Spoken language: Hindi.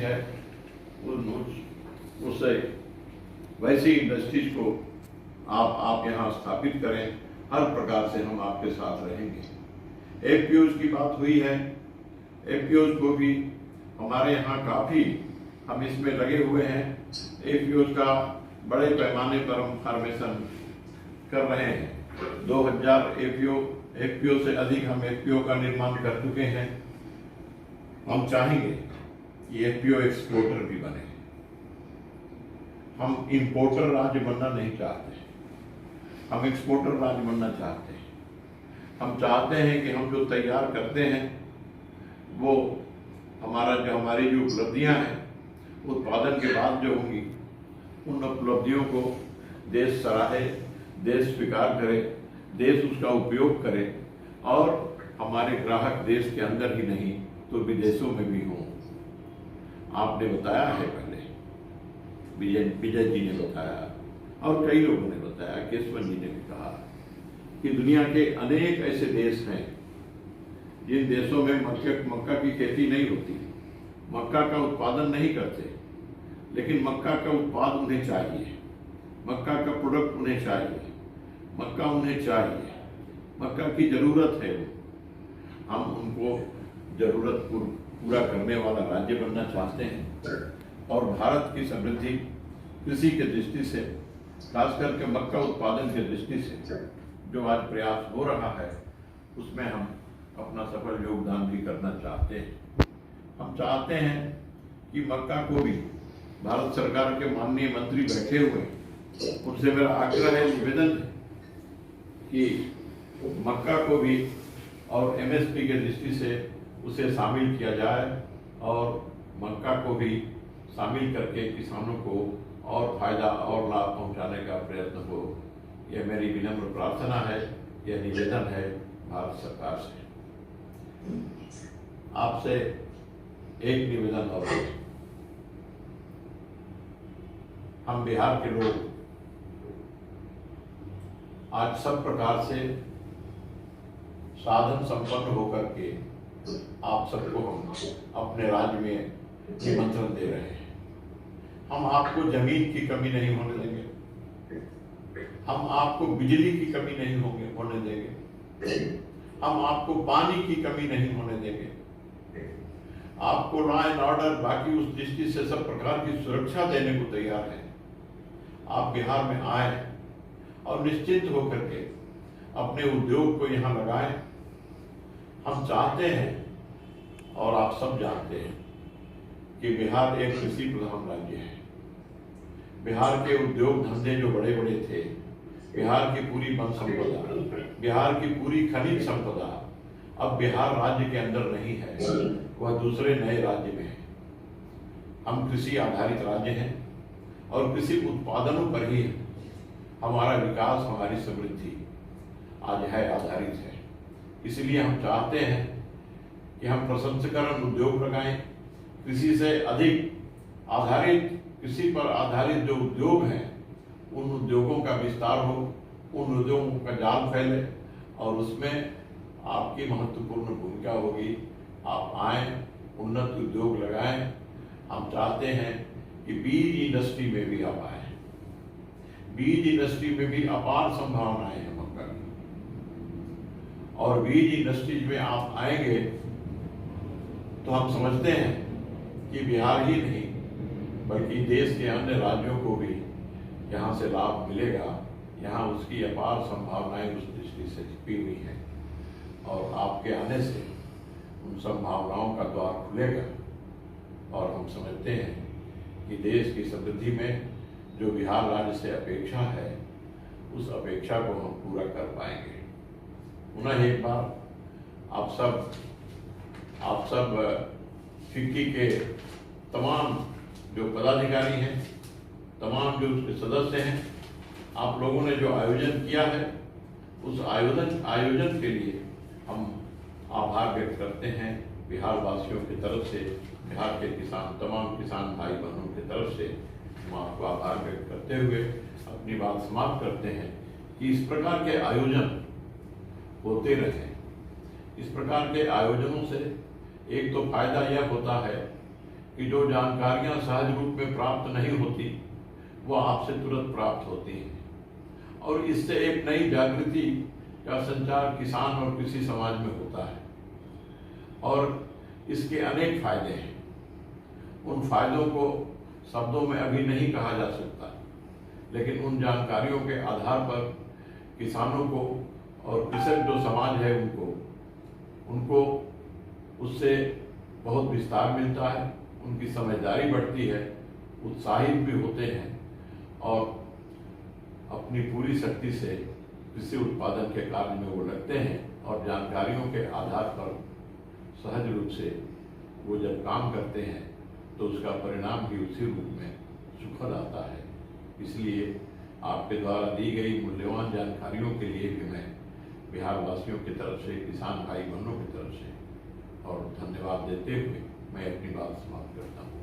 है उससे वैसी इंडस्ट्रीज को आप यहाँ स्थापित करें। हर प्रकार से हम आपके साथ रहेंगे। एफपीओज की बात हुई है, एफपीओज को भी हमारे यहाँ काफ़ी हम इसमें लगे हुए हैं। एफपीओज का बड़े पैमाने पर हम फॉर्मेशन कर रहे हैं। 2000 एफपीओ से अधिक हम एफपीओ का निर्माण कर चुके हैं। हम चाहेंगे कि एफपीओ एक्सपोर्टर भी बने। हम इंपोर्टर राज्य बनना नहीं चाहते, हम एक्सपोर्टर राज्य बनना चाहते हैं। हम चाहते हैं कि हम जो तैयार करते हैं वो हमारी जो उपलब्धियां हैं उत्पादन के बाद जो होंगी, उन उपलब्धियों को देश सराहे, देश स्वीकार करे, देश उसका उपयोग करे और हमारे ग्राहक देश के अंदर ही नहीं तो विदेशों में भी हों। आपने बताया है, पहले विजय जी ने बताया और कई लोगों ने बताया, केशवन जी ने भी कहा कि दुनिया के अनेक ऐसे देश हैं जिन देशों में मक्का की खेती नहीं होती, मक्का का उत्पादन नहीं करते, लेकिन मक्का का उत्पाद उन्हें चाहिए, मक्का का प्रोडक्ट उन्हें चाहिए, मक्का उन्हें चाहिए, मक्का की जरूरत है वो। हम उनको जरूरत पूरा करने वाला राज्य बनना चाहते हैं और भारत की समृद्धि कृषि के दृष्टि से, खास करके मक्का उत्पादन के दृष्टि से जो आज प्रयास हो रहा है, उसमें हम अपना सफल योगदान भी करना चाहते हैं। हम चाहते हैं कि मक्का को भी, भारत सरकार के माननीय मंत्री बैठे हुए, उनसे मेरा आग्रह है, निवेदन है कि मक्का को भी और एमएसपी के दृष्टि से उसे शामिल किया जाए और मक्का को भी शामिल करके किसानों को और फायदा और लाभ पहुंचाने का प्रयत्न हो। यह मेरी विनम्र प्रार्थना है, यह निवेदन है भारत सरकार से। आपसे एक निवेदन और है, हम बिहार के लोग आज सब प्रकार से साधन संपन्न होकर के आप सबको हम अपने राज्य में निमंत्रण दे रहे हैं। हम आपको जमीन की कमी नहीं होने देंगे, हम आपको बिजली की कमी नहीं होने देंगे, हम आपको पानी की कमी नहीं होने देंगे, आपको लॉ एंड ऑर्डर बाकी उस दृष्टि से सब प्रकार की सुरक्षा देने को तैयार है। आप बिहार में आए और निश्चिंत होकर के अपने उद्योग को यहाँ लगाएं। हम चाहते हैं और आप सब जानते हैं कि बिहार एक कृषि प्रधान राज्य है। बिहार के उद्योग धंधे जो बड़े बड़े थे, बिहार की पूरी वन संपदा, बिहार की पूरी खनिज संपदा अब बिहार राज्य के अंदर नहीं है, वह दूसरे नए राज्य में है। हम कृषि आधारित राज्य हैं और कृषि उत्पादनों पर ही हमारा विकास, हमारी समृद्धि आज है, आधारित है। इसलिए हम चाहते हैं कि हम प्रसंस्करण उद्योग लगाएं, कृषि से अधिक आधारित, कृषि पर आधारित जो उद्योग हैं उन उद्योगों का विस्तार हो, उन उद्योगों का जाल फैले और उसमें आपकी महत्वपूर्ण भूमिका होगी। आप आएं, उन्नत उद्योग लगाएं। हम चाहते हैं कि बीज इंडस्ट्री में भी आप आए। बीज इंडस्ट्री में भी अपार संभावनाएं हैं मक्का की, और बीज इंडस्ट्रीज में आप आएंगे तो हम समझते हैं कि बिहार ही नहीं बल्कि देश के अन्य राज्यों को भी यहाँ से लाभ मिलेगा। यहाँ उसकी अपार संभावनाएं उस दृष्टि से छिपी हुई हैं और आपके आने से उन संभावनाओं का द्वार खुलेगा और हम समझते हैं कि देश की समृद्धि में जो बिहार राज्य से अपेक्षा है, उस अपेक्षा को हम पूरा कर पाएंगे। पुनः एक बार आप सब फिक्की के तमाम जो पदाधिकारी हैं, तमाम जो उसके सदस्य हैं, आप लोगों ने जो आयोजन किया है, उस आयोजन के लिए हम आभार व्यक्त करते हैं बिहार वासियों की तरफ से, बिहार के तमाम किसान भाई बहनों की तरफ से हम आपको आभार व्यक्त करते हुए अपनी बात समाप्त करते हैं कि इस प्रकार के आयोजन होते रहें। इस प्रकार के आयोजनों से एक तो फायदा यह होता है कि जो जानकारियां सहज रूप में प्राप्त नहीं होती वह आपसे तुरंत प्राप्त होती हैं और इससे एक नई जागृति का संचार किसान और कृषि समाज में होता है और इसके अनेक फायदे हैं। उन फायदों को शब्दों में अभी नहीं कहा जा सकता, लेकिन उन जानकारियों के आधार पर किसानों को और कृषक जो समाज है उनको उससे बहुत विस्तार मिलता है, उनकी समझदारी बढ़ती है, उत्साहित भी होते हैं और अपनी पूरी शक्ति से कृषि उत्पादन के कार्य में वो लगते हैं और जानकारियों के आधार पर सहज रूप से वो जब काम करते हैं तो उसका परिणाम भी उसी रूप में सुखद आता है। इसलिए आपके द्वारा दी गई मूल्यवान जानकारियों के लिए भी मैं बिहार वासियों की तरफ से, किसान भाई बहनों की तरफ से और धन्यवाद देते हुए मैं अपनी बात समाप्त करता हूँ।